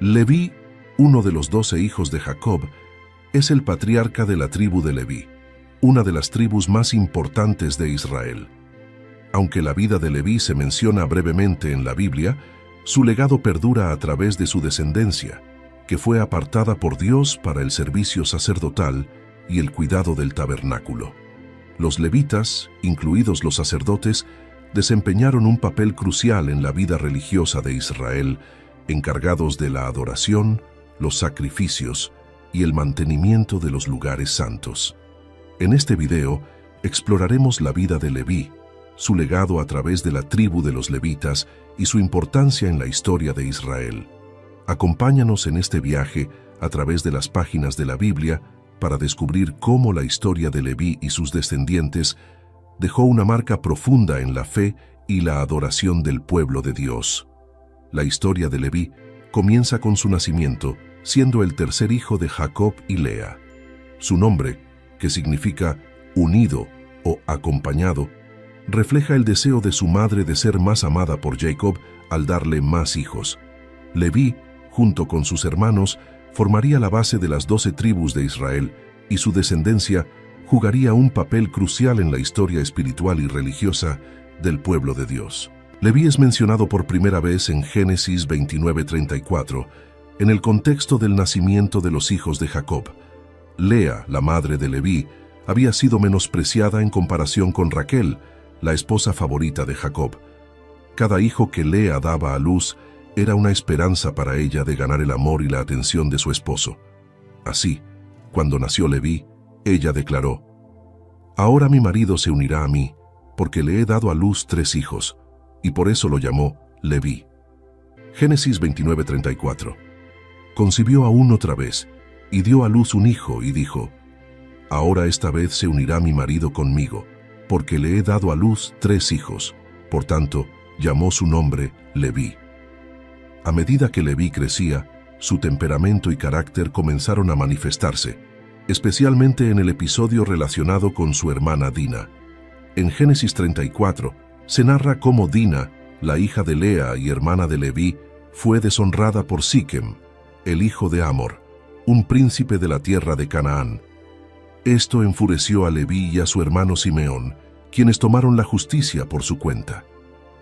Leví, uno de los 12 hijos de Jacob, es el patriarca de la tribu de Leví, una de las tribus más importantes de Israel. Aunque la vida de Leví se menciona brevemente en la Biblia, su legado perdura a través de su descendencia, que fue apartada por Dios para el servicio sacerdotal y el cuidado del tabernáculo. Los levitas, incluidos los sacerdotes, desempeñaron un papel crucial en la vida religiosa de Israel, encargados de la adoración, los sacrificios y el mantenimiento de los lugares santos. En este video exploraremos la vida de Leví, su legado a través de la tribu de los levitas y su importancia en la historia de Israel. Acompáñanos en este viaje a través de las páginas de la Biblia para descubrir cómo la historia de Leví y sus descendientes dejó una marca profunda en la fe y la adoración del pueblo de Dios. La historia de Leví comienza con su nacimiento, siendo el tercer hijo de Jacob y Lea. Su nombre, que significa unido o acompañado, refleja el deseo de su madre de ser más amada por Jacob al darle más hijos. Leví, junto con sus hermanos, formaría la base de las 12 tribus de Israel y su descendencia jugaría un papel crucial en la historia espiritual y religiosa del pueblo de Dios. Leví es mencionado por primera vez en Génesis 29:34, en el contexto del nacimiento de los hijos de Jacob. Lea, la madre de Leví, había sido menospreciada en comparación con Raquel, la esposa favorita de Jacob. Cada hijo que Lea daba a luz era una esperanza para ella de ganar el amor y la atención de su esposo. Así, cuando nació Leví, ella declaró: «Ahora mi marido se unirá a mí, porque le he dado a luz 3 hijos», y por eso lo llamó Leví. Génesis 29:34. Concibió aún otra vez, y dio a luz un hijo, y dijo: «Ahora esta vez se unirá mi marido conmigo, porque le he dado a luz 3 hijos». Por tanto, llamó su nombre Leví. A medida que Leví crecía, su temperamento y carácter comenzaron a manifestarse, especialmente en el episodio relacionado con su hermana Dina. En Génesis 34, se narra cómo Dina, la hija de Lea y hermana de Leví, fue deshonrada por Siquem, el hijo de Hamor, un príncipe de la tierra de Canaán. Esto enfureció a Leví y a su hermano Simeón, quienes tomaron la justicia por su cuenta.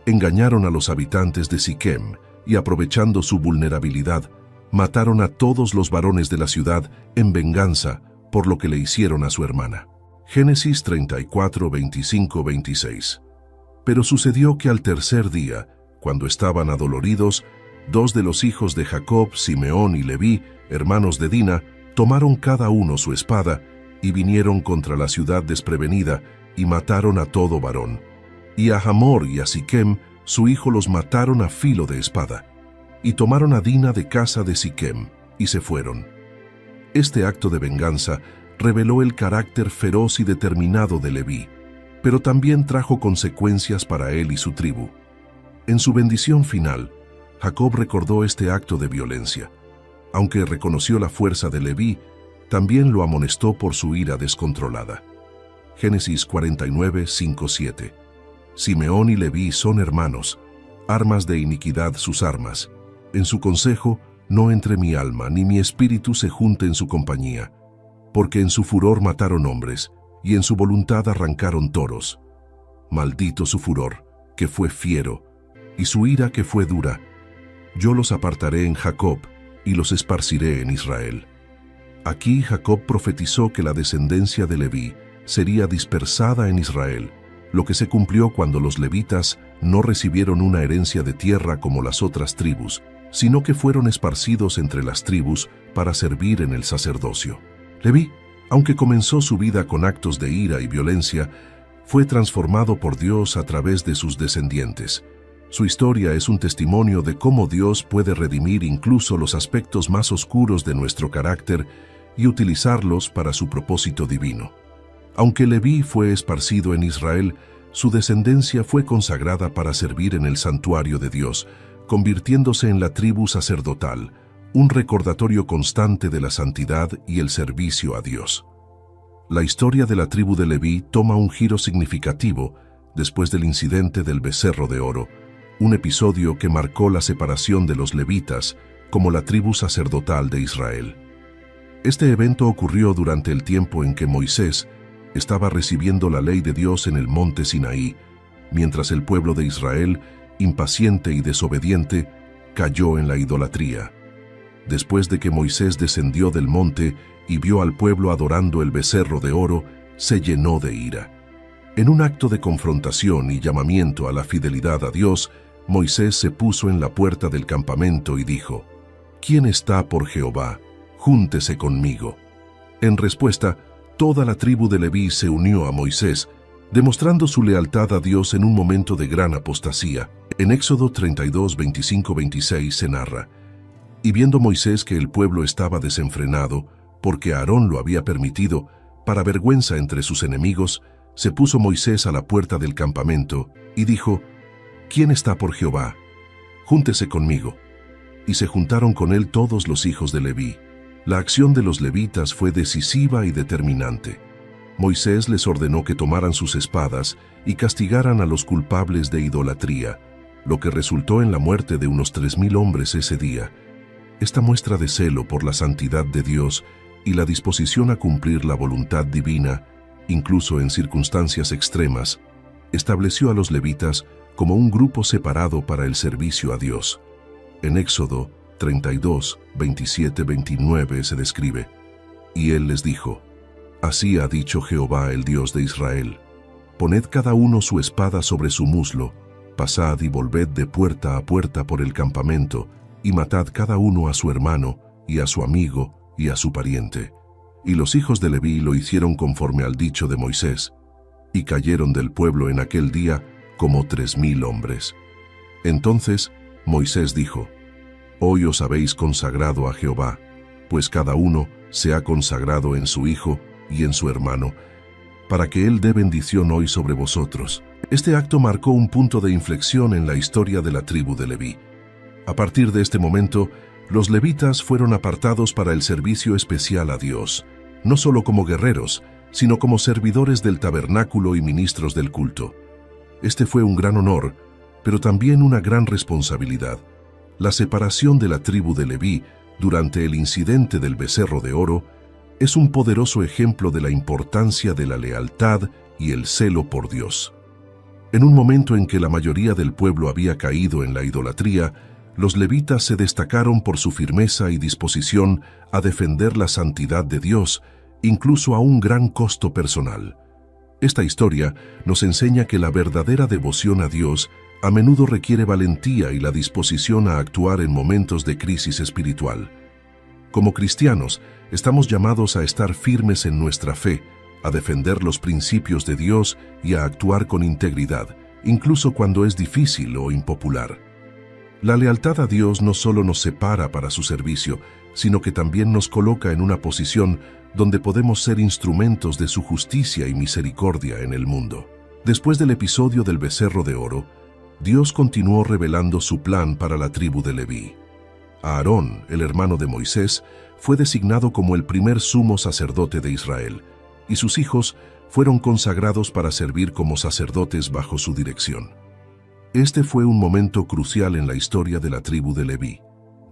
Engañaron a los habitantes de Siquem y, aprovechando su vulnerabilidad, mataron a todos los varones de la ciudad en venganza por lo que le hicieron a su hermana. Génesis 34, 25, 26. Pero sucedió que al tercer día, cuando estaban adoloridos, 2 de los hijos de Jacob, Simeón y Leví, hermanos de Dina, tomaron cada uno su espada y vinieron contra la ciudad desprevenida y mataron a todo varón. Y a Hamor y a Siquem, su hijo, los mataron a filo de espada. Y tomaron a Dina de casa de Siquem y se fueron. Este acto de venganza reveló el carácter feroz y determinado de Leví, pero también trajo consecuencias para él y su tribu. En su bendición final, Jacob recordó este acto de violencia. Aunque reconoció la fuerza de Leví, también lo amonestó por su ira descontrolada. Génesis 49, 5, 7. Simeón y Leví son hermanos, armas de iniquidad sus armas. En su consejo no entre mi alma, ni mi espíritu se junte en su compañía, porque en su furor mataron hombres, y en su voluntad arrancaron toros. Maldito su furor, que fue fiero, y su ira que fue dura. Yo los apartaré en Jacob, y los esparciré en Israel. Aquí Jacob profetizó que la descendencia de Leví sería dispersada en Israel, lo que se cumplió cuando los levitas no recibieron una herencia de tierra como las otras tribus, sino que fueron esparcidos entre las tribus para servir en el sacerdocio. Leví, aunque comenzó su vida con actos de ira y violencia, fue transformado por Dios a través de sus descendientes. Su historia es un testimonio de cómo Dios puede redimir incluso los aspectos más oscuros de nuestro carácter y utilizarlos para su propósito divino. Aunque Leví fue esparcido en Israel, su descendencia fue consagrada para servir en el santuario de Dios, convirtiéndose en la tribu sacerdotal, un recordatorio constante de la santidad y el servicio a Dios. La historia de la tribu de Leví toma un giro significativo después del incidente del becerro de oro, un episodio que marcó la separación de los levitas, como la tribu sacerdotal de Israel. Este evento ocurrió durante el tiempo en que Moisés estaba recibiendo la ley de Dios en el monte Sinaí, mientras el pueblo de Israel, impaciente y desobediente, cayó en la idolatría. Después de que Moisés descendió del monte y vio al pueblo adorando el becerro de oro, se llenó de ira. En un acto de confrontación y llamamiento a la fidelidad a Dios, Moisés se puso en la puerta del campamento y dijo: «¿Quién está por Jehová? Júntese conmigo». En respuesta, toda la tribu de Leví se unió a Moisés, demostrando su lealtad a Dios en un momento de gran apostasía. En Éxodo 32, 25-26 se narra: «Y viendo Moisés que el pueblo estaba desenfrenado, porque Aarón lo había permitido, para vergüenza entre sus enemigos, se puso Moisés a la puerta del campamento y dijo: «¿Quién está por Jehová? Júntese conmigo». Y se juntaron con él todos los hijos de Leví. La acción de los levitas fue decisiva y determinante. Moisés les ordenó que tomaran sus espadas y castigaran a los culpables de idolatría, lo que resultó en la muerte de unos 3,000 hombres ese día. Esta muestra de celo por la santidad de Dios y la disposición a cumplir la voluntad divina, incluso en circunstancias extremas, estableció a los levitas como un grupo separado para el servicio a Dios. En Éxodo 32, 27-29 se describe: «Y él les dijo: Así ha dicho Jehová, el Dios de Israel: Poned cada uno su espada sobre su muslo, pasad y volved de puerta a puerta por el campamento, y matad cada uno a su hermano, y a su amigo, y a su pariente». Y los hijos de Leví lo hicieron conforme al dicho de Moisés, y cayeron del pueblo en aquel día como 3,000 hombres. Entonces Moisés dijo: «Hoy os habéis consagrado a Jehová, pues cada uno se ha consagrado en su hijo y en su hermano, para que él dé bendición hoy sobre vosotros». Este acto marcó un punto de inflexión en la historia de la tribu de Leví. A partir de este momento, los levitas fueron apartados para el servicio especial a Dios, no solo como guerreros, sino como servidores del tabernáculo y ministros del culto. Este fue un gran honor, pero también una gran responsabilidad. La separación de la tribu de Leví durante el incidente del becerro de oro es un poderoso ejemplo de la importancia de la lealtad y el celo por Dios. En un momento en que la mayoría del pueblo había caído en la idolatría, los levitas se destacaron por su firmeza y disposición a defender la santidad de Dios, incluso a un gran costo personal. Esta historia nos enseña que la verdadera devoción a Dios a menudo requiere valentía y la disposición a actuar en momentos de crisis espiritual. Como cristianos, estamos llamados a estar firmes en nuestra fe, a defender los principios de Dios y a actuar con integridad, incluso cuando es difícil o impopular. La lealtad a Dios no solo nos separa para su servicio, sino que también nos coloca en una posición donde podemos ser instrumentos de su justicia y misericordia en el mundo. Después del episodio del becerro de oro, Dios continuó revelando su plan para la tribu de Leví. Aarón, el hermano de Moisés, fue designado como el primer sumo sacerdote de Israel, y sus hijos fueron consagrados para servir como sacerdotes bajo su dirección. Este fue un momento crucial en la historia de la tribu de Leví,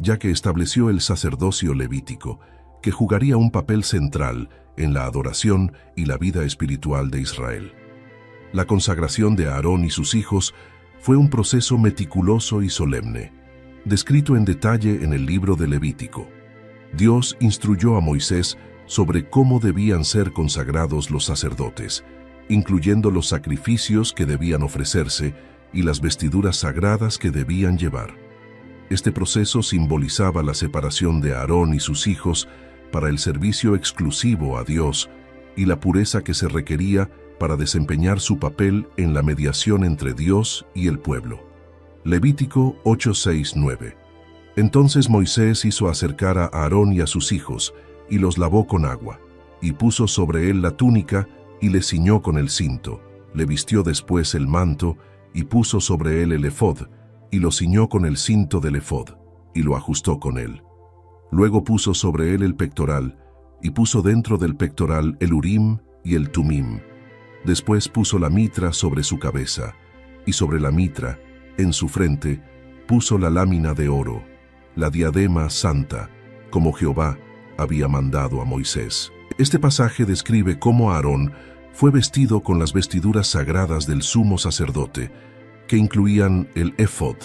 ya que estableció el sacerdocio levítico, que jugaría un papel central en la adoración y la vida espiritual de Israel. La consagración de Aarón y sus hijos fue un proceso meticuloso y solemne, descrito en detalle en el libro de Levítico. Dios instruyó a Moisés sobre cómo debían ser consagrados los sacerdotes, incluyendo los sacrificios que debían ofrecerse y las vestiduras sagradas que debían llevar. Este proceso simbolizaba la separación de Aarón y sus hijos para el servicio exclusivo a Dios y la pureza que se requería para desempeñar su papel en la mediación entre Dios y el pueblo. Levítico 8:6-9. Entonces Moisés hizo acercar a Aarón y a sus hijos, y los lavó con agua, y puso sobre él la túnica, y le ciñó con el cinto, le vistió después el manto, y puso sobre él el efod, y lo ciñó con el cinto del efod, y lo ajustó con él. Luego puso sobre él el pectoral, y puso dentro del pectoral el Urim y el Tumim. Después puso la mitra sobre su cabeza, y sobre la mitra, en su frente, puso la lámina de oro. la diadema santa, como Jehová había mandado a Moisés. Este pasaje describe cómo Aarón fue vestido con las vestiduras sagradas del sumo sacerdote, que incluían el éfod,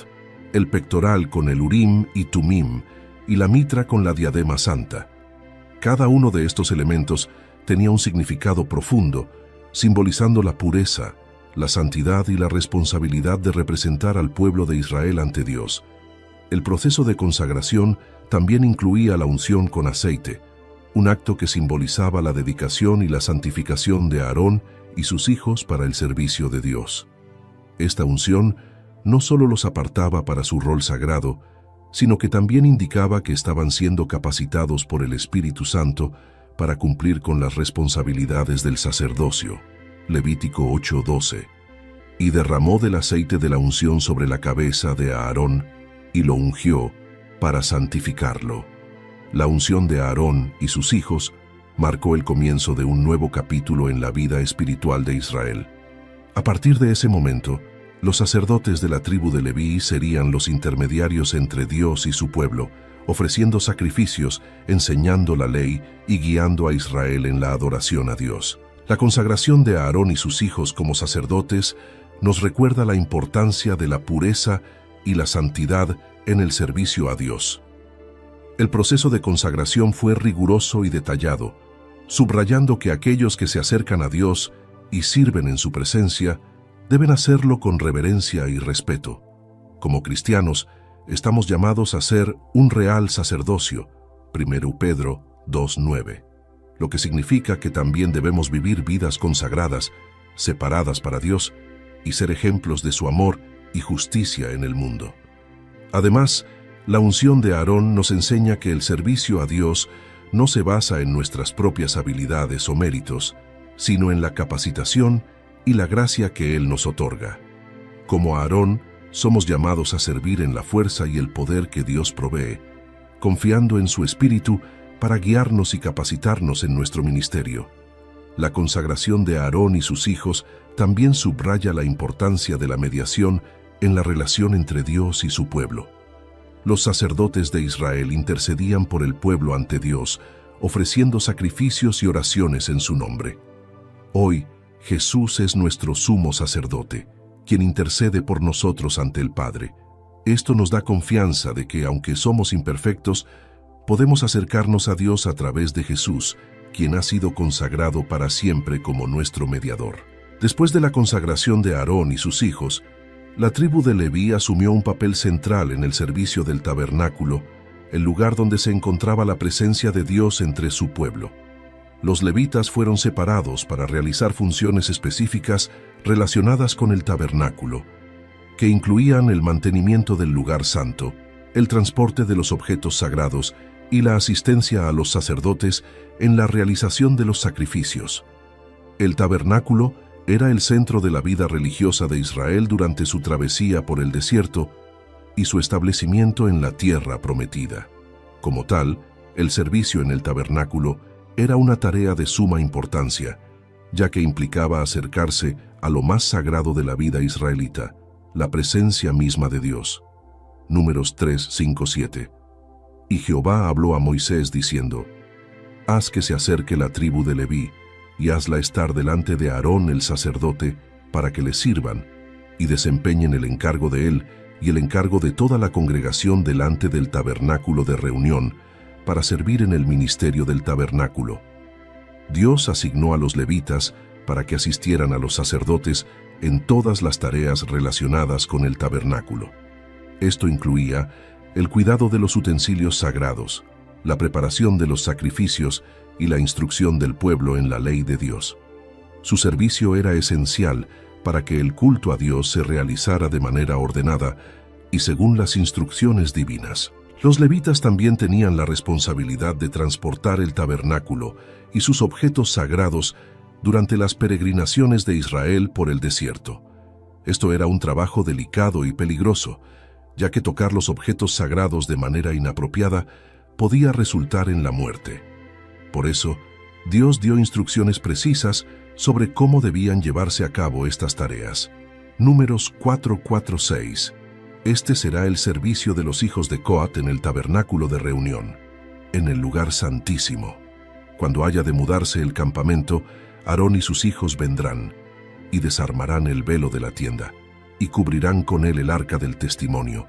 el pectoral con el urim y tumim, y la mitra con la diadema santa. Cada uno de estos elementos tenía un significado profundo, simbolizando la pureza, la santidad y la responsabilidad de representar al pueblo de Israel ante Dios. El proceso de consagración también incluía la unción con aceite, un acto que simbolizaba la dedicación y la santificación de Aarón y sus hijos para el servicio de Dios. Esta unción no solo los apartaba para su rol sagrado, sino que también indicaba que estaban siendo capacitados por el Espíritu Santo para cumplir con las responsabilidades del sacerdocio. Levítico 8:12. Y derramó del aceite de la unción sobre la cabeza de Aarón, y lo ungió para santificarlo. La unción de Aarón y sus hijos marcó el comienzo de un nuevo capítulo en la vida espiritual de Israel. A partir de ese momento, los sacerdotes de la tribu de Leví serían los intermediarios entre Dios y su pueblo, ofreciendo sacrificios, enseñando la ley y guiando a Israel en la adoración a Dios. La consagración de Aarón y sus hijos como sacerdotes nos recuerda la importancia de la pureza y la santidad en el servicio a Dios. El proceso de consagración fue riguroso y detallado, subrayando que aquellos que se acercan a Dios y sirven en su presencia deben hacerlo con reverencia y respeto. Como cristianos, estamos llamados a ser un real sacerdocio, 1 Pedro 2:9, lo que significa que también debemos vivir vidas consagradas, separadas para Dios, y ser ejemplos de su amor y justicia en el mundo. Además, la unción de Aarón nos enseña que el servicio a Dios no se basa en nuestras propias habilidades o méritos, sino en la capacitación y la gracia que Él nos otorga. Como Aarón, somos llamados a servir en la fuerza y el poder que Dios provee, confiando en su Espíritu para guiarnos y capacitarnos en nuestro ministerio. La consagración de Aarón y sus hijos también subraya la importancia de la mediación en la relación entre Dios y su pueblo. Los sacerdotes de Israel intercedían por el pueblo ante Dios, ofreciendo sacrificios y oraciones en su nombre. Hoy, Jesús es nuestro sumo sacerdote, quien intercede por nosotros ante el Padre. Esto nos da confianza de que, aunque somos imperfectos, podemos acercarnos a Dios a través de Jesús, quien ha sido consagrado para siempre como nuestro mediador. Después de la consagración de Aarón y sus hijos, la tribu de Leví asumió un papel central en el servicio del tabernáculo, el lugar donde se encontraba la presencia de Dios entre su pueblo. Los levitas fueron separados para realizar funciones específicas relacionadas con el tabernáculo, que incluían el mantenimiento del lugar santo, el transporte de los objetos sagrados y la asistencia a los sacerdotes en la realización de los sacrificios. El tabernáculo era el centro de la vida religiosa de Israel durante su travesía por el desierto y su establecimiento en la tierra prometida. Como tal, el servicio en el tabernáculo era una tarea de suma importancia, ya que implicaba acercarse a lo más sagrado de la vida israelita, la presencia misma de Dios. Números 3, 5, 7. Y Jehová habló a Moisés diciendo: Haz que se acerque la tribu de Leví, y hazla estar delante de Aarón el sacerdote, para que le sirvan, y desempeñen el encargo de él y el encargo de toda la congregación delante del tabernáculo de reunión, para servir en el ministerio del tabernáculo. Dios asignó a los levitas para que asistieran a los sacerdotes en todas las tareas relacionadas con el tabernáculo. Esto incluía el cuidado de los utensilios sagrados, la preparación de los sacrificios y la instrucción del pueblo en la ley de Dios. Su servicio era esencial para que el culto a Dios se realizara de manera ordenada y según las instrucciones divinas. Los levitas también tenían la responsabilidad de transportar el tabernáculo y sus objetos sagrados durante las peregrinaciones de Israel por el desierto. Esto era un trabajo delicado y peligroso, ya que tocar los objetos sagrados de manera inapropiada podía resultar en la muerte. Por eso, Dios dio instrucciones precisas sobre cómo debían llevarse a cabo estas tareas. Números 4:4-6. Este será el servicio de los hijos de Coat en el tabernáculo de reunión, en el lugar santísimo. Cuando haya de mudarse el campamento, Aarón y sus hijos vendrán y desarmarán el velo de la tienda, y cubrirán con él el arca del testimonio,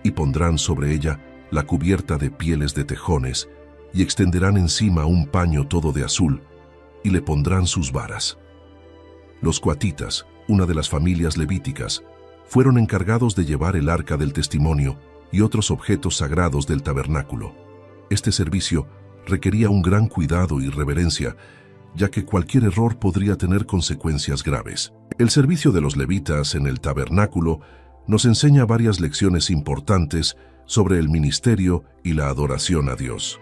y pondrán sobre ella la cubierta de pieles de tejones, y extenderán encima un paño todo de azul, y le pondrán sus varas. Los coatitas, una de las familias levíticas, fueron encargados de llevar el arca del testimonio y otros objetos sagrados del tabernáculo. Este servicio requería un gran cuidado y reverencia, ya que cualquier error podría tener consecuencias graves. El servicio de los levitas en el tabernáculo nos enseña varias lecciones importantes sobre el ministerio y la adoración a Dios.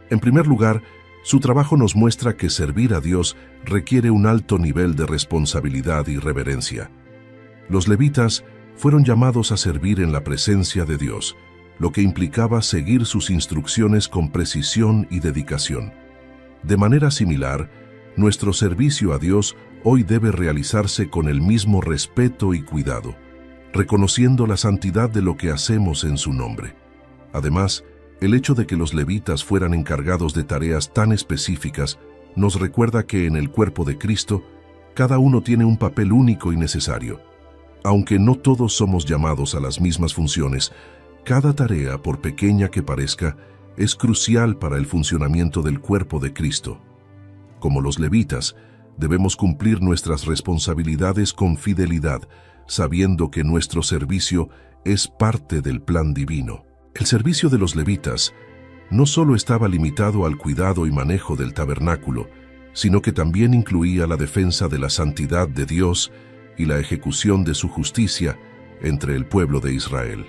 En primer lugar, su trabajo nos muestra que servir a Dios requiere un alto nivel de responsabilidad y reverencia. Los levitas fueron llamados a servir en la presencia de Dios, lo que implicaba seguir sus instrucciones con precisión y dedicación. De manera similar, nuestro servicio a Dios hoy debe realizarse con el mismo respeto y cuidado, reconociendo la santidad de lo que hacemos en su nombre. Además, el hecho de que los levitas fueran encargados de tareas tan específicas nos recuerda que en el cuerpo de Cristo, cada uno tiene un papel único y necesario. Aunque no todos somos llamados a las mismas funciones, cada tarea, por pequeña que parezca, es crucial para el funcionamiento del cuerpo de Cristo. Como los levitas, debemos cumplir nuestras responsabilidades con fidelidad, sabiendo que nuestro servicio es parte del plan divino. El servicio de los levitas no solo estaba limitado al cuidado y manejo del tabernáculo, sino que también incluía la defensa de la santidad de Dios y la ejecución de su justicia entre el pueblo de Israel.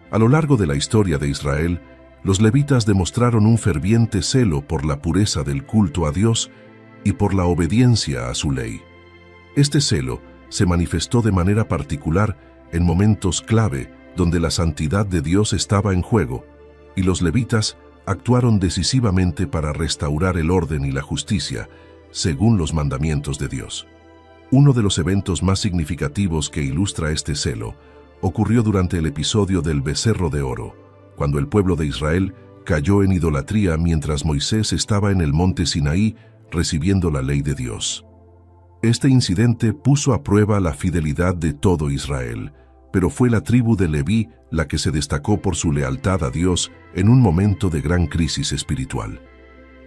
A lo largo de la historia de Israel, los levitas demostraron un ferviente celo por la pureza del culto a Dios y por la obediencia a su ley. Este celo se manifestó de manera particular en momentos clave donde la santidad de Dios estaba en juego, y los levitas actuaron decisivamente para restaurar el orden y la justicia, según los mandamientos de Dios. Uno de los eventos más significativos que ilustra este celo ocurrió durante el episodio del becerro de oro, cuando el pueblo de Israel cayó en idolatría mientras Moisés estaba en el monte Sinaí recibiendo la ley de Dios. Este incidente puso a prueba la fidelidad de todo Israel, pero fue la tribu de Leví la que se destacó por su lealtad a Dios en un momento de gran crisis espiritual.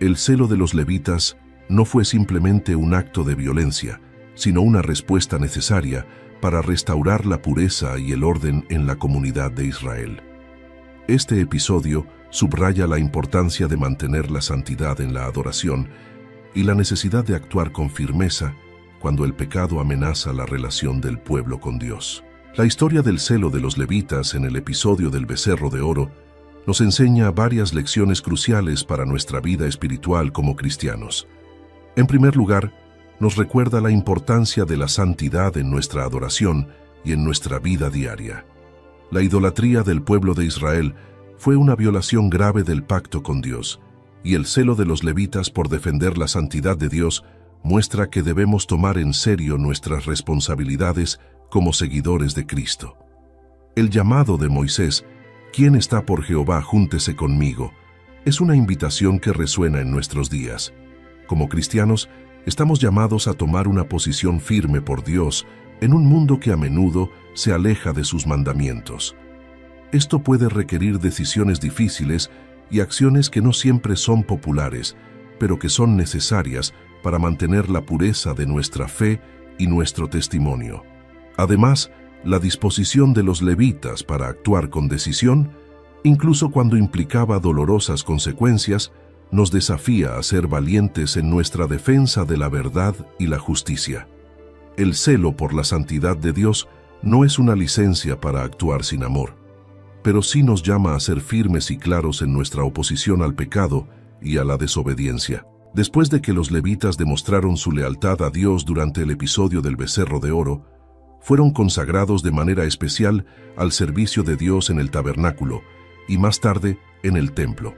El celo de los levitas no fue simplemente un acto de violencia, sino una respuesta necesaria para restaurar la pureza y el orden en la comunidad de Israel. Este episodio subraya la importancia de mantener la santidad en la adoración y la necesidad de actuar con firmeza cuando el pecado amenaza la relación del pueblo con Dios. La historia del celo de los levitas en el episodio del becerro de oro nos enseña varias lecciones cruciales para nuestra vida espiritual como cristianos. En primer lugar, nos recuerda la importancia de la santidad en nuestra adoración y en nuestra vida diaria. La idolatría del pueblo de Israel fue una violación grave del pacto con Dios, y el celo de los levitas por defender la santidad de Dios muestra que debemos tomar en serio nuestras responsabilidades como seguidores de Cristo. El llamado de Moisés, «¿Quién está por Jehová? Júntese conmigo», es una invitación que resuena en nuestros días. Como cristianos, estamos llamados a tomar una posición firme por Dios en un mundo que a menudo se aleja de sus mandamientos. Esto puede requerir decisiones difíciles y acciones que no siempre son populares, pero que son necesarias para mantener la pureza de nuestra fe y nuestro testimonio. Además, la disposición de los levitas para actuar con decisión, incluso cuando implicaba dolorosas consecuencias, nos desafía a ser valientes en nuestra defensa de la verdad y la justicia. El celo por la santidad de Dios no es una licencia para actuar sin amor, pero sí nos llama a ser firmes y claros en nuestra oposición al pecado y a la desobediencia. Después de que los levitas demostraron su lealtad a Dios durante el episodio del becerro de oro, fueron consagrados de manera especial al servicio de Dios en el tabernáculo y más tarde en el templo.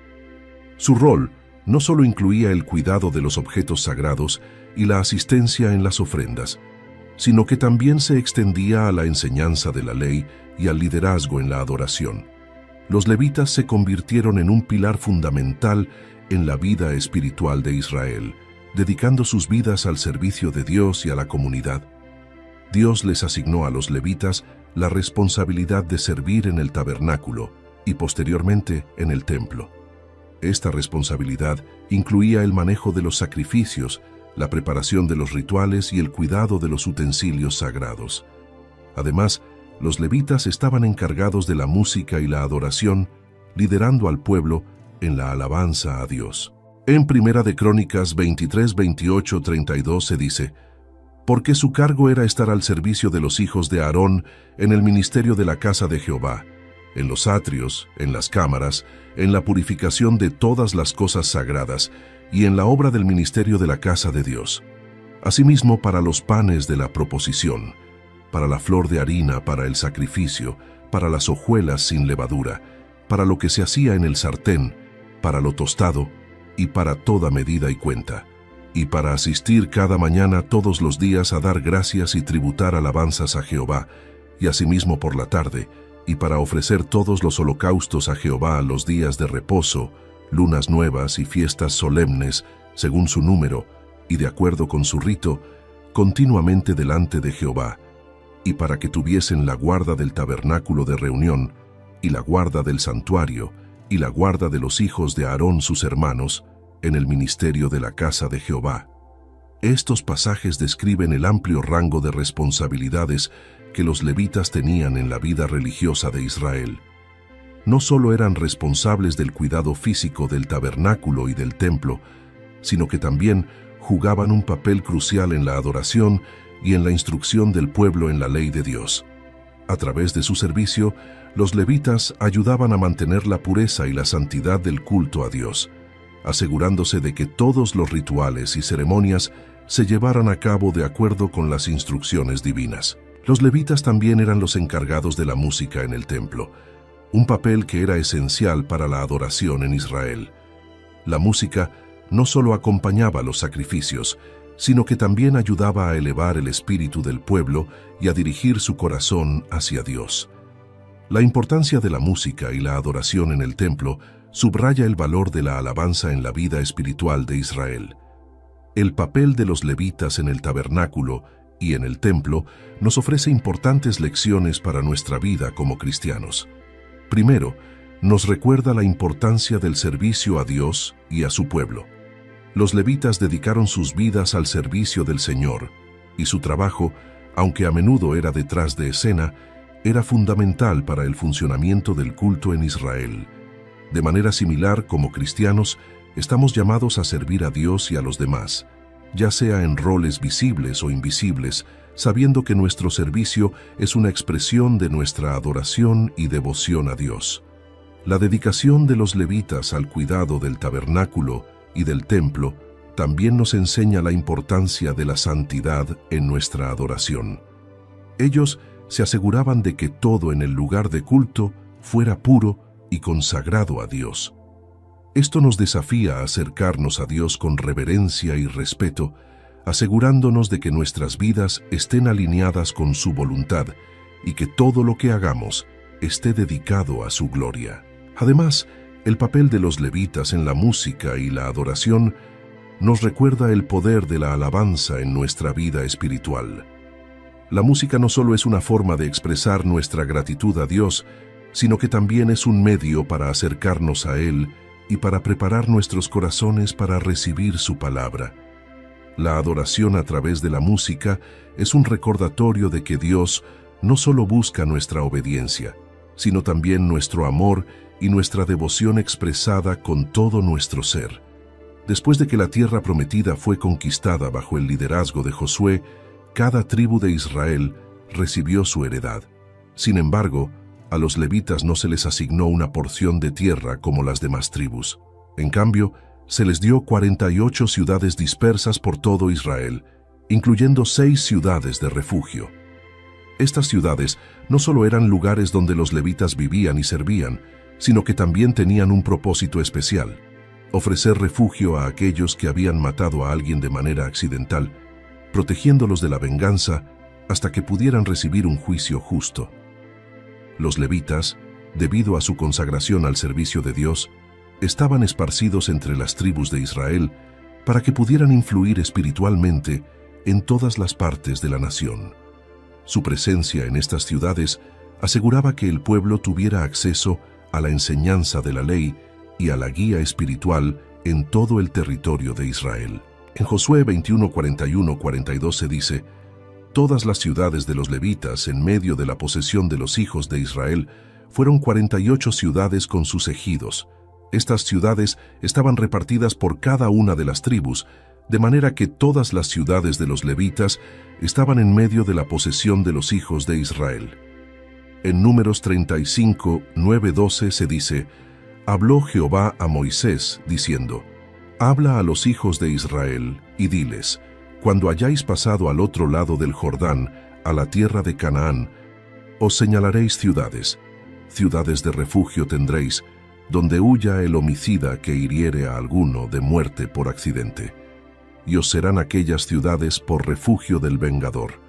Su rol no solo incluía el cuidado de los objetos sagrados y la asistencia en las ofrendas, sino que también se extendía a la enseñanza de la ley y al liderazgo en la adoración. Los levitas se convirtieron en un pilar fundamental en la vida espiritual de Israel, dedicando sus vidas al servicio de Dios y a la comunidad. Dios les asignó a los levitas la responsabilidad de servir en el tabernáculo y posteriormente en el templo. Esta responsabilidad incluía el manejo de los sacrificios, la preparación de los rituales y el cuidado de los utensilios sagrados. Además, los levitas estaban encargados de la música y la adoración, liderando al pueblo en la alabanza a Dios. En Primera de Crónicas 23, 28, 32 se dice: porque su cargo era estar al servicio de los hijos de Aarón en el ministerio de la casa de Jehová, en los atrios, en las cámaras, en la purificación de todas las cosas sagradas y en la obra del ministerio de la casa de Dios. Asimismo, para los panes de la proposición, para la flor de harina para el sacrificio, para las hojuelas sin levadura, para lo que se hacía en el sartén, para lo tostado y para toda medida y cuenta, y para asistir cada mañana todos los días a dar gracias y tributar alabanzas a Jehová, y asimismo por la tarde, y para ofrecer todos los holocaustos a Jehová los días de reposo, lunas nuevas y fiestas solemnes, según su número, y de acuerdo con su rito, continuamente delante de Jehová, y para que tuviesen la guarda del tabernáculo de reunión, y la guarda del santuario, y la guarda de los hijos de Aarón sus hermanos, en el ministerio de la casa de Jehová. Estos pasajes describen el amplio rango de responsabilidades que los levitas tenían en la vida religiosa de Israel. No solo eran responsables del cuidado físico del tabernáculo y del templo, sino que también jugaban un papel crucial en la adoración y en la instrucción del pueblo en la ley de Dios. A través de su servicio, los levitas ayudaban a mantener la pureza y la santidad del culto a Dios, asegurándose de que todos los rituales y ceremonias se llevaran a cabo de acuerdo con las instrucciones divinas. Los levitas también eran los encargados de la música en el templo, un papel que era esencial para la adoración en Israel. La música no solo acompañaba los sacrificios, sino que también ayudaba a elevar el espíritu del pueblo y a dirigir su corazón hacia Dios. La importancia de la música y la adoración en el templo subraya el valor de la alabanza en la vida espiritual de Israel. El papel de los levitas en el tabernáculo y en el templo nos ofrece importantes lecciones para nuestra vida como cristianos. Primero, nos recuerda la importancia del servicio a Dios y a su pueblo. Los levitas dedicaron sus vidas al servicio del Señor, y su trabajo, aunque a menudo era detrás de escena, era fundamental para el funcionamiento del culto en Israel. De manera similar, como cristianos, estamos llamados a servir a Dios y a los demás, ya sea en roles visibles o invisibles, sabiendo que nuestro servicio es una expresión de nuestra adoración y devoción a Dios. La dedicación de los levitas al cuidado del tabernáculo y del templo también nos enseña la importancia de la santidad en nuestra adoración. Ellos se aseguraban de que todo en el lugar de culto fuera puro y consagrado a Dios. Esto nos desafía a acercarnos a Dios con reverencia y respeto, asegurándonos de que nuestras vidas estén alineadas con su voluntad y que todo lo que hagamos esté dedicado a su gloria. Además, el papel de los levitas en la música y la adoración nos recuerda el poder de la alabanza en nuestra vida espiritual. La música no solo es una forma de expresar nuestra gratitud a Dios, sino que también es un medio para acercarnos a Él y para preparar nuestros corazones para recibir su palabra. La adoración a través de la música es un recordatorio de que Dios no solo busca nuestra obediencia, sino también nuestro amor y nuestra devoción expresada con todo nuestro ser. Después de que la tierra prometida fue conquistada bajo el liderazgo de Josué, cada tribu de Israel recibió su heredad. Sin embargo, a los levitas no se les asignó una porción de tierra como las demás tribus. En cambio, se les dio 48 ciudades dispersas por todo Israel, incluyendo 6 ciudades de refugio. Estas ciudades no solo eran lugares donde los levitas vivían y servían, sino que también tenían un propósito especial: ofrecer refugio a aquellos que habían matado a alguien de manera accidental, protegiéndolos de la venganza hasta que pudieran recibir un juicio justo. Los levitas, debido a su consagración al servicio de Dios, estaban esparcidos entre las tribus de Israel para que pudieran influir espiritualmente en todas las partes de la nación. Su presencia en estas ciudades aseguraba que el pueblo tuviera acceso a la enseñanza de la ley y a la guía espiritual en todo el territorio de Israel. En Josué 21, 41, 42 se dice: todas las ciudades de los levitas en medio de la posesión de los hijos de Israel fueron 48 ciudades con sus ejidos. Estas ciudades estaban repartidas por cada una de las tribus, de manera que todas las ciudades de los levitas estaban en medio de la posesión de los hijos de Israel. En Números 35, 9, 12 se dice: habló Jehová a Moisés, diciendo: habla a los hijos de Israel, y diles: cuando hayáis pasado al otro lado del Jordán, a la tierra de Canaán, os señalaréis ciudades. Ciudades de refugio tendréis, donde huya el homicida que hiriere a alguno de muerte por accidente. Y os serán aquellas ciudades por refugio del vengador.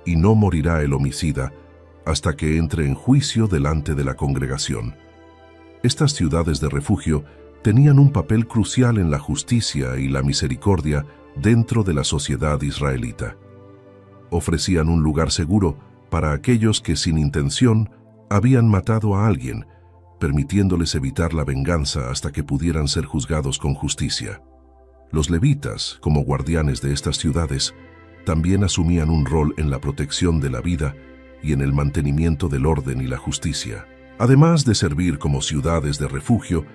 Y no morirá el homicida hasta que entre en juicio delante de la congregación. Estas ciudades de refugio tenían un papel crucial en la justicia y la misericordia dentro de la sociedad israelita. Ofrecían un lugar seguro para aquellos que sin intención habían matado a alguien, permitiéndoles evitar la venganza hasta que pudieran ser juzgados con justicia. Los levitas, como guardianes de estas ciudades, también asumían un rol en la protección de la vida y en el mantenimiento del orden y la justicia. Además de servir como ciudades de refugio,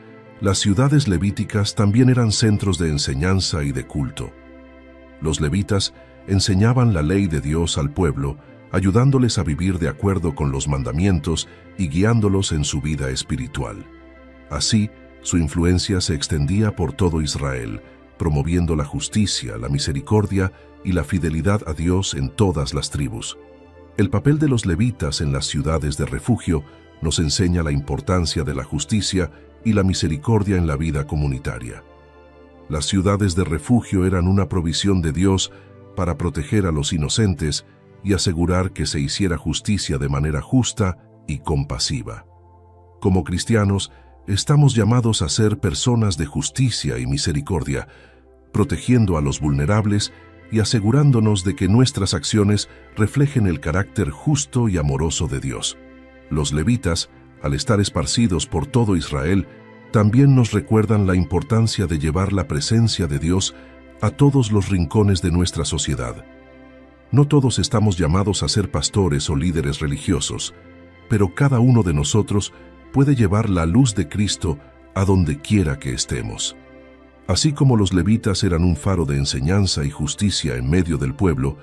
las ciudades levíticas también eran centros de enseñanza y de culto. Los levitas enseñaban la ley de Dios al pueblo, ayudándoles a vivir de acuerdo con los mandamientos y guiándolos en su vida espiritual. Así, su influencia se extendía por todo Israel, promoviendo la justicia, la misericordia y la fidelidad a Dios en todas las tribus. El papel de los levitas en las ciudades de refugio nos enseña la importancia de la justicia y la misericordia en la vida comunitaria. Las ciudades de refugio eran una provisión de Dios para proteger a los inocentes y asegurar que se hiciera justicia de manera justa y compasiva. Como cristianos, estamos llamados a ser personas de justicia y misericordia, protegiendo a los vulnerables y asegurándonos de que nuestras acciones reflejen el carácter justo y amoroso de Dios. Los levitas, al estar esparcidos por todo Israel, también nos recuerdan la importancia de llevar la presencia de Dios a todos los rincones de nuestra sociedad. No todos estamos llamados a ser pastores o líderes religiosos, pero cada uno de nosotros puede llevar la luz de Cristo a donde quiera que estemos. Así como los levitas eran un faro de enseñanza y justicia en medio del pueblo,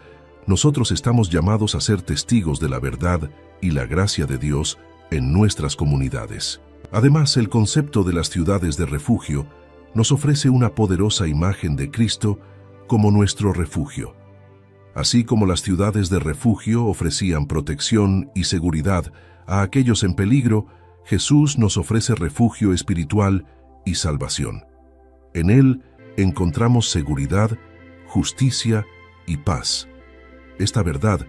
nosotros estamos llamados a ser testigos de la verdad y la gracia de Dios en nuestras comunidades. Además, el concepto de las ciudades de refugio nos ofrece una poderosa imagen de Cristo como nuestro refugio. Así como las ciudades de refugio ofrecían protección y seguridad a aquellos en peligro, Jesús nos ofrece refugio espiritual y salvación. En Él encontramos seguridad, justicia y paz. Esta verdad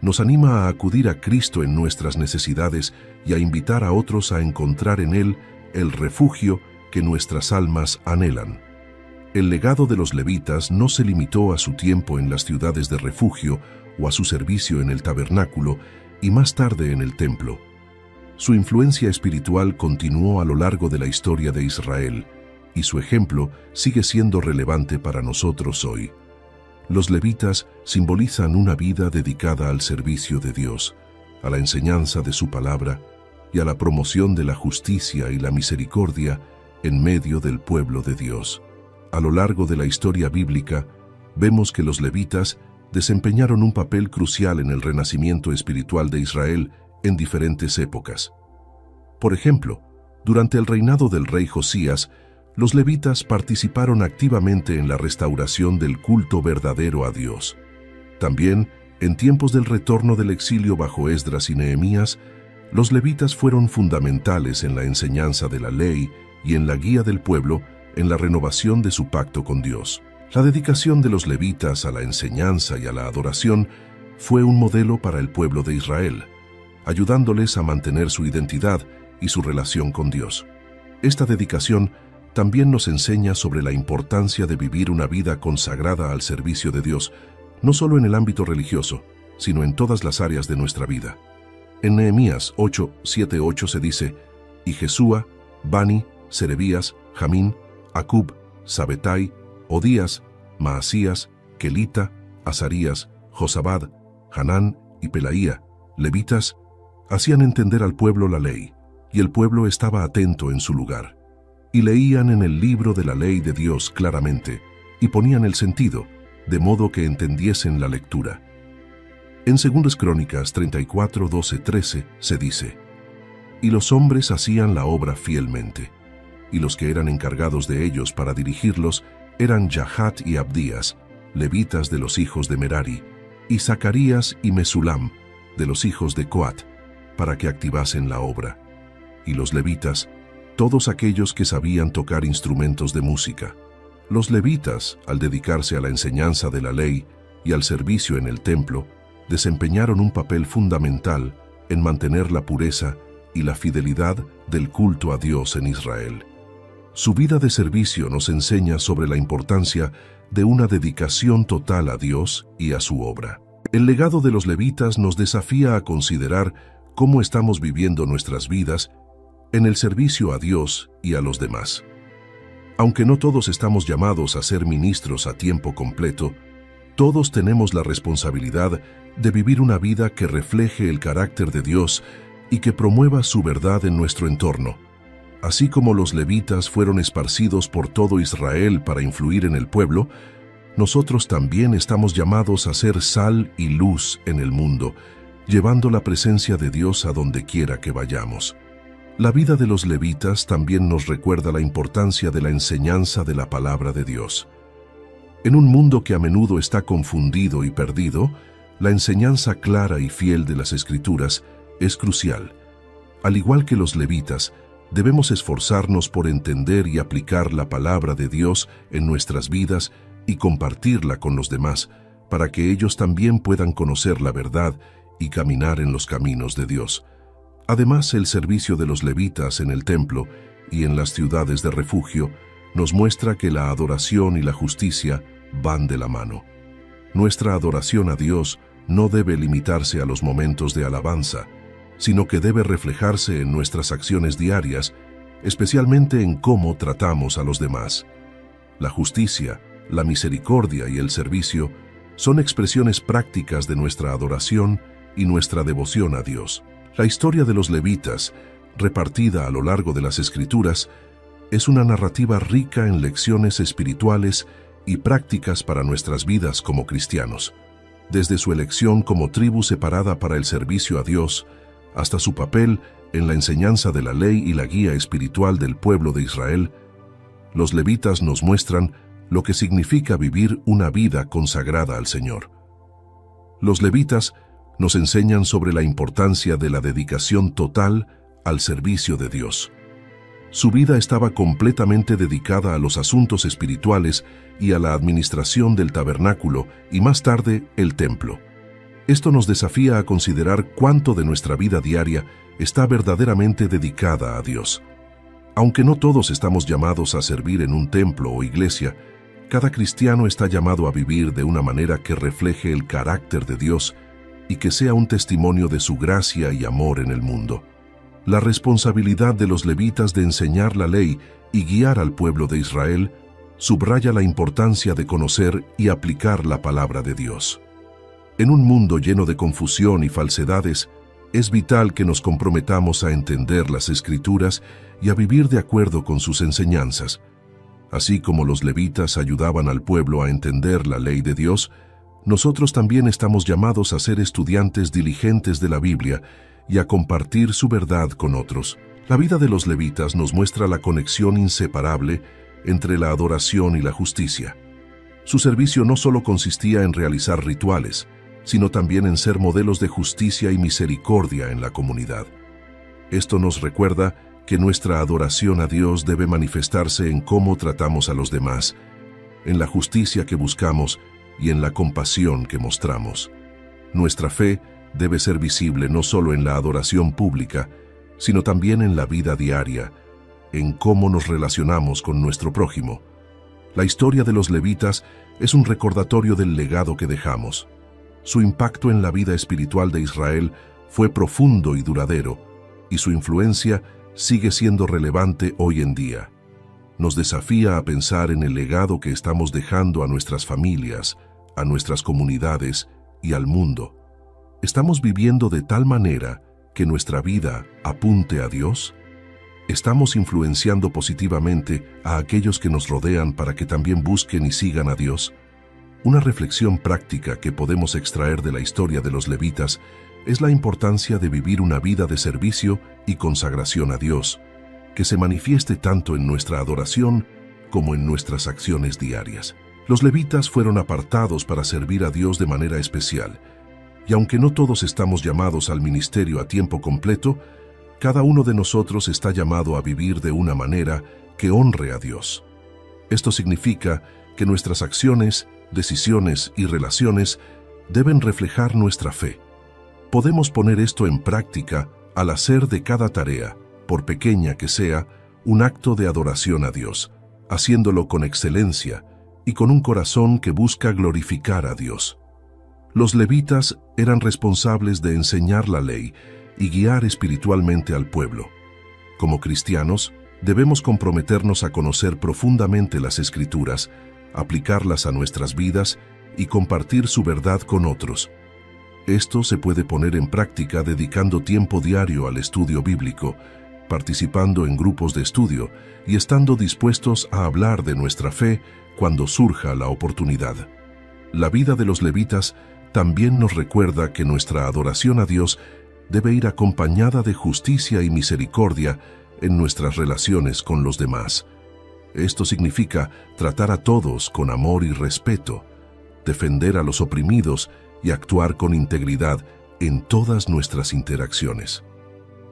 nos anima a acudir a Cristo en nuestras necesidades y a invitar a otros a encontrar en Él el refugio que nuestras almas anhelan. El legado de los levitas no se limitó a su tiempo en las ciudades de refugio o a su servicio en el tabernáculo y más tarde en el templo. Su influencia espiritual continuó a lo largo de la historia de Israel, y su ejemplo sigue siendo relevante para nosotros hoy. Los levitas simbolizan una vida dedicada al servicio de Dios, a la enseñanza de su palabra y a la promoción de la justicia y la misericordia en medio del pueblo de Dios. A lo largo de la historia bíblica, vemos que los levitas desempeñaron un papel crucial en el renacimiento espiritual de Israel en diferentes épocas. Por ejemplo, durante el reinado del rey Josías, los levitas participaron activamente en la restauración del culto verdadero a Dios. También, en tiempos del retorno del exilio bajo Esdras y Nehemías, los levitas fueron fundamentales en la enseñanza de la ley y en la guía del pueblo en la renovación de su pacto con Dios. La dedicación de los levitas a la enseñanza y a la adoración fue un modelo para el pueblo de Israel, ayudándoles a mantener su identidad y su relación con Dios. Esta dedicación también nos enseña sobre la importancia de vivir una vida consagrada al servicio de Dios, no solo en el ámbito religioso, sino en todas las áreas de nuestra vida. En Nehemías 8:7-8 se dice: y Jesúa, Bani, Serebías, Jamín, Acub, Sabetai, Odías, Maasías, Kelita, Azarías, Josabad, Hanán y Pelaía, levitas, hacían entender al pueblo la ley, y el pueblo estaba atento en su lugar. Y leían en el libro de la ley de Dios claramente, y ponían el sentido, de modo que entendiesen la lectura. En 2 Crónicas 34:12-13 se dice: y los hombres hacían la obra fielmente, y los que eran encargados de ellos para dirigirlos eran Yahat y Abdías, levitas de los hijos de Merari, y Zacarías y Mesulam, de los hijos de Coat, para que activasen la obra. Y los levitas, todos aquellos que sabían tocar instrumentos de música. Los levitas, al dedicarse a la enseñanza de la ley y al servicio en el templo, desempeñaron un papel fundamental en mantener la pureza y la fidelidad del culto a Dios en Israel. Su vida de servicio nos enseña sobre la importancia de una dedicación total a Dios y a su obra. El legado de los levitas nos desafía a considerar cómo estamos viviendo nuestras vidas en el servicio a Dios y a los demás. Aunque no todos estamos llamados a ser ministros a tiempo completo, todos tenemos la responsabilidad de vivir una vida que refleje el carácter de Dios y que promueva su verdad en nuestro entorno. Así como los levitas fueron esparcidos por todo Israel para influir en el pueblo, nosotros también estamos llamados a ser sal y luz en el mundo, llevando la presencia de Dios a donde quiera que vayamos. La vida de los levitas también nos recuerda la importancia de la enseñanza de la palabra de Dios. En un mundo que a menudo está confundido y perdido, la enseñanza clara y fiel de las Escrituras es crucial. Al igual que los levitas, debemos esforzarnos por entender y aplicar la palabra de Dios en nuestras vidas y compartirla con los demás, para que ellos también puedan conocer la verdad y caminar en los caminos de Dios. Además, el servicio de los levitas en el templo y en las ciudades de refugio nos muestra que la adoración y la justicia van de la mano. Nuestra adoración a Dios no debe limitarse a los momentos de alabanza, sino que debe reflejarse en nuestras acciones diarias, especialmente en cómo tratamos a los demás. La justicia, la misericordia y el servicio son expresiones prácticas de nuestra adoración y nuestra devoción a Dios. La historia de los levitas, repartida a lo largo de las Escrituras, es una narrativa rica en lecciones espirituales y prácticas para nuestras vidas como cristianos. Desde su elección como tribu separada para el servicio a Dios, hasta su papel en la enseñanza de la ley y la guía espiritual del pueblo de Israel, los levitas nos muestran lo que significa vivir una vida consagrada al Señor. Los levitas nos enseñan sobre la importancia de la dedicación total al servicio de Dios. Su vida estaba completamente dedicada a los asuntos espirituales y a la administración del tabernáculo y más tarde el templo. Esto nos desafía a considerar cuánto de nuestra vida diaria está verdaderamente dedicada a Dios. Aunque no todos estamos llamados a servir en un templo o iglesia, cada cristiano está llamado a vivir de una manera que refleje el carácter de Dios y que sea un testimonio de su gracia y amor en el mundo. La responsabilidad de los levitas de enseñar la ley y guiar al pueblo de Israel subraya la importancia de conocer y aplicar la palabra de Dios. En un mundo lleno de confusión y falsedades, es vital que nos comprometamos a entender las Escrituras y a vivir de acuerdo con sus enseñanzas. Así como los levitas ayudaban al pueblo a entender la ley de Dios, nosotros también estamos llamados a ser estudiantes diligentes de la Biblia y a compartir su verdad con otros. La vida de los levitas nos muestra la conexión inseparable entre la adoración y la justicia. Su servicio no solo consistía en realizar rituales, sino también en ser modelos de justicia y misericordia en la comunidad. Esto nos recuerda que nuestra adoración a Dios debe manifestarse en cómo tratamos a los demás, en la justicia que buscamos y en la compasión que mostramos. Nuestra fe debe ser visible no solo en la adoración pública, sino también en la vida diaria, en cómo nos relacionamos con nuestro prójimo. La historia de los levitas es un recordatorio del legado que dejamos. Su impacto en la vida espiritual de Israel fue profundo y duradero, y su influencia sigue siendo relevante hoy en día. Nos desafía a pensar en el legado que estamos dejando a nuestras familias, a nuestras comunidades y al mundo. ¿Estamos viviendo de tal manera que nuestra vida apunte a Dios? ¿Estamos influenciando positivamente a aquellos que nos rodean para que también busquen y sigan a Dios? Una reflexión práctica que podemos extraer de la historia de los levitas es la importancia de vivir una vida de servicio y consagración a Dios, que se manifieste tanto en nuestra adoración como en nuestras acciones diarias. Los levitas fueron apartados para servir a Dios de manera especial, y aunque no todos estamos llamados al ministerio a tiempo completo, cada uno de nosotros está llamado a vivir de una manera que honre a Dios. Esto significa que nuestras acciones, decisiones y relaciones deben reflejar nuestra fe. Podemos poner esto en práctica al hacer de cada tarea, por pequeña que sea, un acto de adoración a Dios, haciéndolo con excelencia y con un corazón que busca glorificar a Dios. Los levitas eran responsables de enseñar la ley y guiar espiritualmente al pueblo. Como cristianos, debemos comprometernos a conocer profundamente las Escrituras, aplicarlas a nuestras vidas y compartir su verdad con otros. Esto se puede poner en práctica dedicando tiempo diario al estudio bíblico, participando en grupos de estudio y estando dispuestos a hablar de nuestra fe cuando surja la oportunidad. La vida de los levitas también nos recuerda que nuestra adoración a Dios debe ir acompañada de justicia y misericordia en nuestras relaciones con los demás. Esto significa tratar a todos con amor y respeto, defender a los oprimidos y actuar con integridad en todas nuestras interacciones.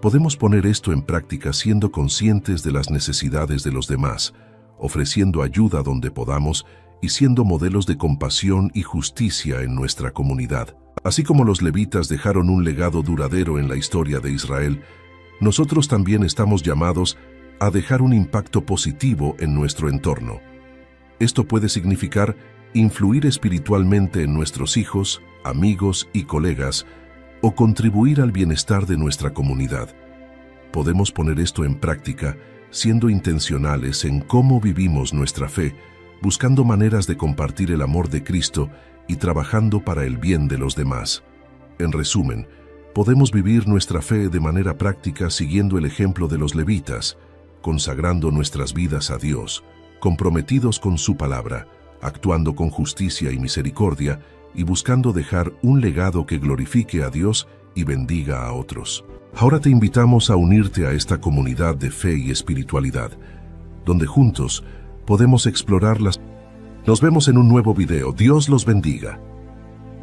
Podemos poner esto en práctica siendo conscientes de las necesidades de los demás, ofreciendo ayuda donde podamos y siendo modelos de compasión y justicia en nuestra comunidad. Así como los levitas dejaron un legado duradero en la historia de Israel, nosotros también estamos llamados a dejar un impacto positivo en nuestro entorno. Esto puede significar influir espiritualmente en nuestros hijos, amigos y colegas, o contribuir al bienestar de nuestra comunidad. Podemos poner esto en práctica siendo intencionales en cómo vivimos nuestra fe, buscando maneras de compartir el amor de Cristo y trabajando para el bien de los demás. En resumen, podemos vivir nuestra fe de manera práctica siguiendo el ejemplo de los levitas, consagrando nuestras vidas a Dios, comprometidos con su palabra, actuando con justicia y misericordia y buscando dejar un legado que glorifique a Dios y bendiga a otros. Ahora te invitamos a unirte a esta comunidad de fe y espiritualidad, donde juntos podemos explorarlas. Nos vemos en un nuevo video. Dios los bendiga.